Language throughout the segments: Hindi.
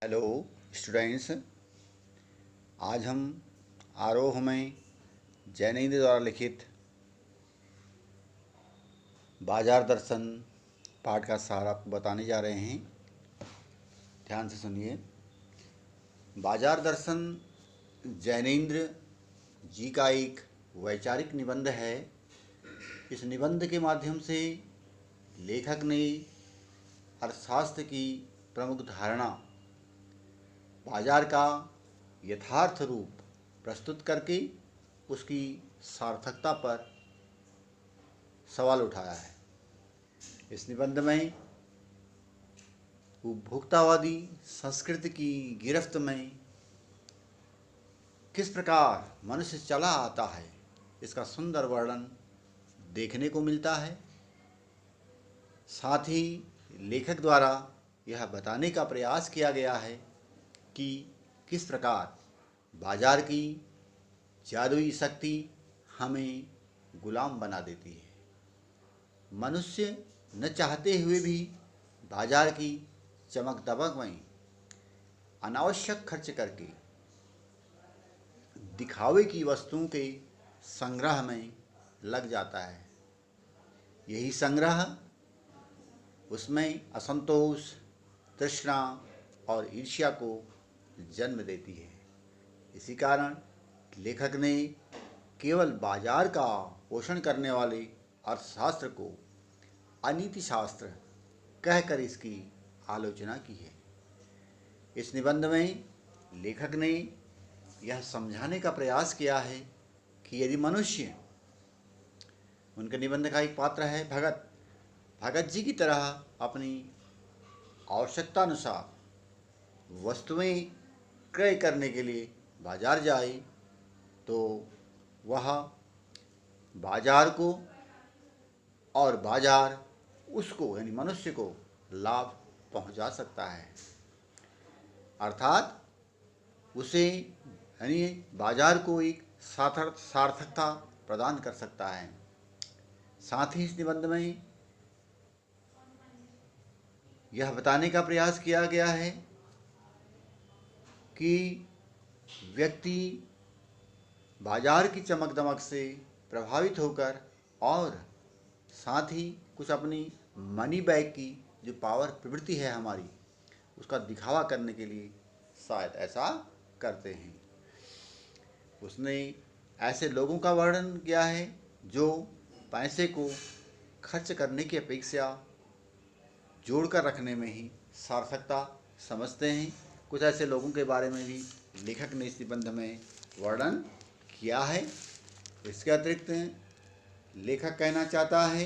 Hello students. आज हम आरोह में जैनेन्द्र द्वारा लिखित बाजार दर्शन पाठ का सार आपको बताने जा रहे हैं। ध्यान से सुनिए। बाजार दर्शन जैनेन्द्र जी का एक वैचारिक निबंध है। इस निबंध के माध्यम से लेखक ने अर्थशास्त्र की प्रमुख धारणा बाजार का यथार्थ रूप प्रस्तुत करके उसकी सार्थकता पर सवाल उठाया है। इस निबंध में उपभोक्तावादी संस्कृति की गिरफ्त में किस प्रकार मनुष्य चला आता है, इसका सुंदर वर्णन देखने को मिलता है। साथ ही लेखक द्वारा यह बताने का प्रयास किया गया है कि किस प्रकार बाजार की जादुई शक्ति हमें गुलाम बना देती है। मनुष्य न चाहते हुए भी बाजार की चमक दमक में अनावश्यक खर्च करके दिखावे की वस्तुओं के संग्रह में लग जाता है। यही संग्रह उसमें असंतोष, तृष्णा और ईर्ष्या को जन्म देती है। इसी कारण लेखक ने केवल बाजार का पोषण करने वाले अर्थशास्त्र को अनीति शास्त्र कहकर इसकी आलोचना की है। इस निबंध में लेखक ने यह समझाने का प्रयास किया है कि यदि मनुष्य, उनके निबंध का एक पात्र है भगत जी की तरह अपनी आवश्यकतानुसार वस्तुएं क्रय करने के लिए बाजार जाए तो वह बाजार को और बाजार उसको यानी मनुष्य को लाभ पहुंचा सकता है। अर्थात उसे यानी बाजार को एक सार्थकता प्रदान कर सकता है। साथ ही इस निबंध में यह बताने का प्रयास किया गया है कि व्यक्ति बाजार की चमक दमक से प्रभावित होकर और साथ ही कुछ अपनी मनी बैग की जो पावर प्रवृत्ति है हमारी, उसका दिखावा करने के लिए शायद ऐसा करते हैं। उसने ऐसे लोगों का वर्णन किया है जो पैसे को खर्च करने की अपेक्षा जोड़कर रखने में ही सार्थकता समझते हैं। कुछ ऐसे लोगों के बारे में भी लेखक ने इस निबंध में वर्णन किया है। इसके अतिरिक्त लेखक कहना चाहता है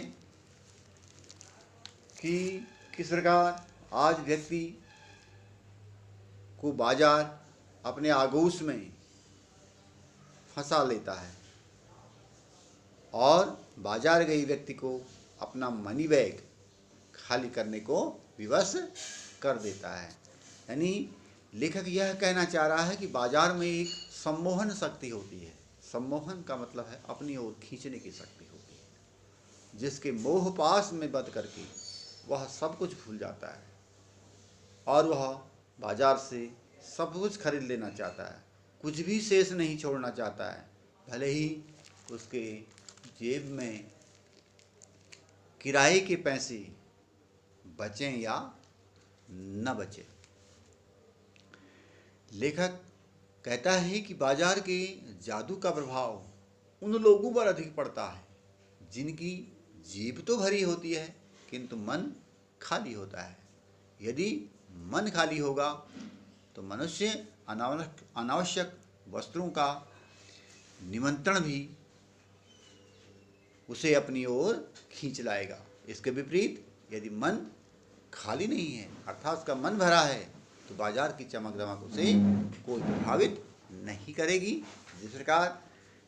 कि किस प्रकार आज व्यक्ति को बाजार अपने आगोश में फंसा लेता है और बाजार गई व्यक्ति को अपना मनी बैग खाली करने को विवश कर देता है। यानी लेखक यह कहना चाह रहा है कि बाजार में एक सम्मोहन शक्ति होती है। सम्मोहन का मतलब है अपनी ओर खींचने की शक्ति होती है, जिसके मोह पास में बंध करके वह सब कुछ भूल जाता है और वह बाजार से सब कुछ खरीद लेना चाहता है, कुछ भी शेष नहीं छोड़ना चाहता है, भले ही उसके जेब में किराए के पैसे बचें या न बचें। लेखक कहता है कि बाजार के जादू का प्रभाव उन लोगों पर अधिक पड़ता है जिनकी जेब तो भरी होती है किंतु मन खाली होता है। यदि मन खाली होगा तो मनुष्य अनावश्यक वस्तुओं का निमंत्रण भी उसे अपनी ओर खींच लाएगा। इसके विपरीत यदि मन खाली नहीं है अर्थात उसका मन भरा है तो बाजार की चमक दमक उसे कोई प्रभावित नहीं करेगी। जिस प्रकार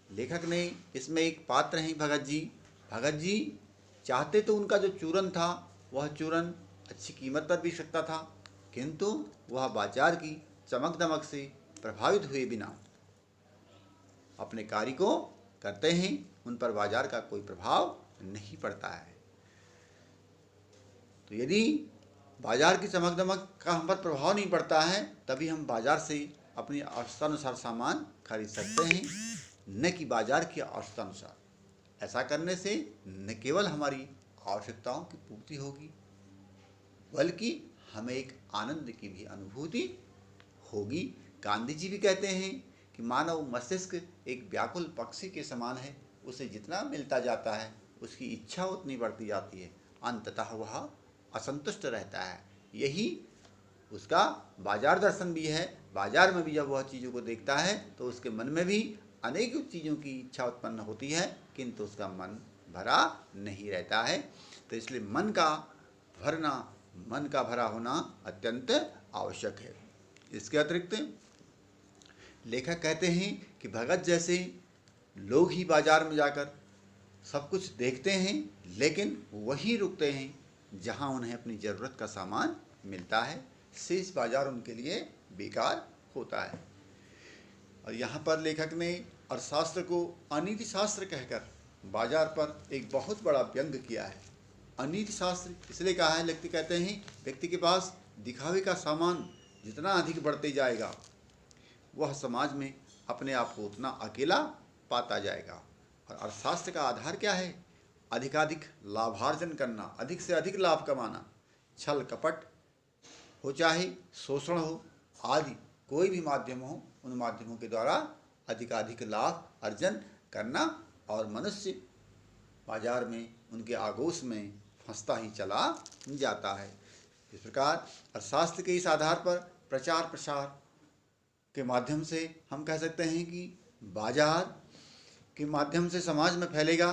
लेखक ने इसमें एक पात्र हैं भगत जी चाहते तो उनका जो चूरन था वह चूरन अच्छी कीमत पर बिक सकता था, किंतु वह बाजार की चमक दमक से प्रभावित हुए बिना अपने कार्य को करते हैं, उन पर बाजार का कोई प्रभाव नहीं पड़ता है। तो यदि बाजार की चमक दमक का हम पर प्रभाव नहीं पड़ता है, तभी हम बाजार से अपनी आवश्यकतानुसार सामान खरीद सकते हैं, न कि बाजार की आवश्यकतानुसार। ऐसा करने से न केवल हमारी आवश्यकताओं की पूर्ति होगी, बल्कि हमें एक आनंद की भी अनुभूति होगी। गांधी जी भी कहते हैं कि मानव मस्तिष्क एक व्याकुल पक्षी के समान है, उसे जितना मिलता जाता है उसकी इच्छा उतनी बढ़ती जाती है, अंततः वह असंतुष्ट रहता है। यही उसका बाजार दर्शन भी है। बाजार में भी जब वह चीज़ों को देखता है तो उसके मन में भी अनेक चीज़ों की इच्छा उत्पन्न होती है, किंतु उसका मन भरा नहीं रहता है। तो इसलिए मन का भरा होना अत्यंत आवश्यक है। इसके अतिरिक्त लेखक कहते हैं कि भगत जैसे लोग ही बाजार में जाकर सब कुछ देखते हैं, लेकिन वही रुकते हैं जहां उन्हें अपनी ज़रूरत का सामान मिलता है। शेष बाजार उनके लिए बेकार होता है। और यहाँ पर लेखक ने अर्थशास्त्र को अनीति शास्त्र कहकर बाजार पर एक बहुत बड़ा व्यंग किया है। अनीति शास्त्र इसलिए कहा है, व्यक्ति कहते हैं व्यक्ति के पास दिखावे का सामान जितना अधिक बढ़ते जाएगा, वह समाज में अपने आप को उतना अकेला पाता जाएगा। और अर्थशास्त्र का आधार क्या है? अधिकाधिक लाभार्जन करना, अधिक से अधिक लाभ कमाना। छल कपट हो चाहे शोषण हो आदि कोई भी माध्यम हो, उन माध्यमों के द्वारा अधिकाधिक लाभ अर्जन करना, और मनुष्य बाजार में उनके आगोश में फंसता ही चला जाता है। इस प्रकार अर्थशास्त्र के इस आधार पर प्रचार प्रसार के माध्यम से हम कह सकते हैं कि बाजार के माध्यम से समाज में फैलेगा,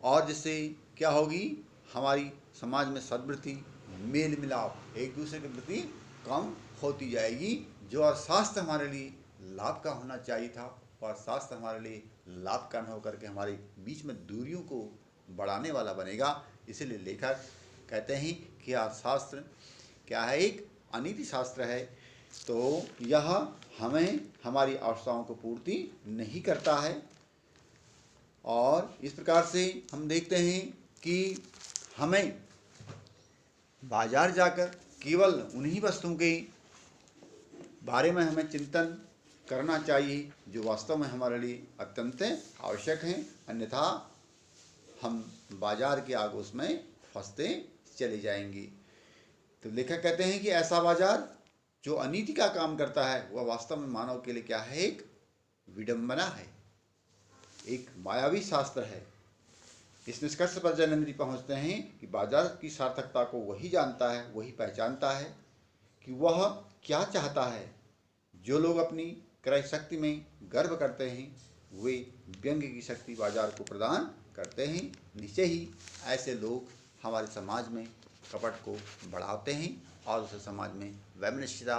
और जिससे क्या होगी, हमारी समाज में सद्वृत्ति, मेल मिलाप, एक दूसरे के प्रति कम होती जाएगी। जो अर्थशास्त्र हमारे लिए लाभ का होना चाहिए था, और अर्थशास्त्र हमारे लिए लाभ का न होकर के हमारे बीच में दूरियों को बढ़ाने वाला बनेगा। इसीलिए लेखक कहते हैं कि अर्थशास्त्र क्या है? एक अनीति शास्त्र है। तो यह हमें हमारी आवश्यकताओं को पूर्ति नहीं करता है। और इस प्रकार से हम देखते हैं कि हमें बाजार जाकर केवल उन्हीं वस्तुओं के बारे में हमें चिंतन करना चाहिए जो वास्तव में हमारे लिए अत्यंत आवश्यक हैं, अन्यथा हम बाजार के आगोश में फंसते चले जाएंगे। तो लेखक कहते हैं कि ऐसा बाजार जो अनीति का काम करता है, वह वास्तव में मानव के लिए क्या है? एक विडंबना है, एक मायावी शास्त्र है। इस निष्कर्ष पर जैनेन्द्र जी पहुँचते हैं कि बाजार की सार्थकता को वही जानता है, वही पहचानता है कि वह क्या चाहता है। जो लोग अपनी क्रय शक्ति में गर्व करते हैं, वे व्यंग की शक्ति बाजार को प्रदान करते हैं। निश्चय ही ऐसे लोग हमारे समाज में कपट को बढ़ाते हैं, और उससे समाज में वैमनस्यता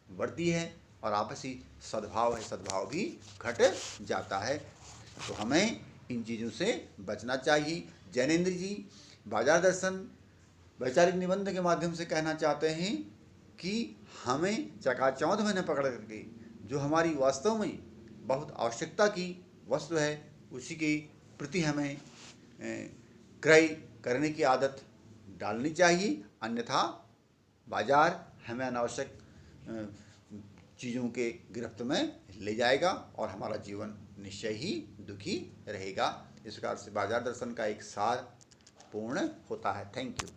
बढ़ती है, और आपसी सद्भाव भी घट जाता है। तो हमें इन चीज़ों से बचना चाहिए। जैनेन्द्र जी बाजार दर्शन वैचारिक निबंध के माध्यम से कहना चाहते हैं कि हमें चकाचौंध में न पकड़ करके जो हमारी वास्तव में बहुत आवश्यकता की वस्तु है, उसी के प्रति हमें क्रय करने की आदत डालनी चाहिए। अन्यथा बाजार हमें अनावश्यक चीज़ों के गिरफ्त में ले जाएगा, और हमारा जीवन निश्चय ही दुखी रहेगा। इस प्रकार से बाजार दर्शन का एक सार पूर्ण होता है। Thank you.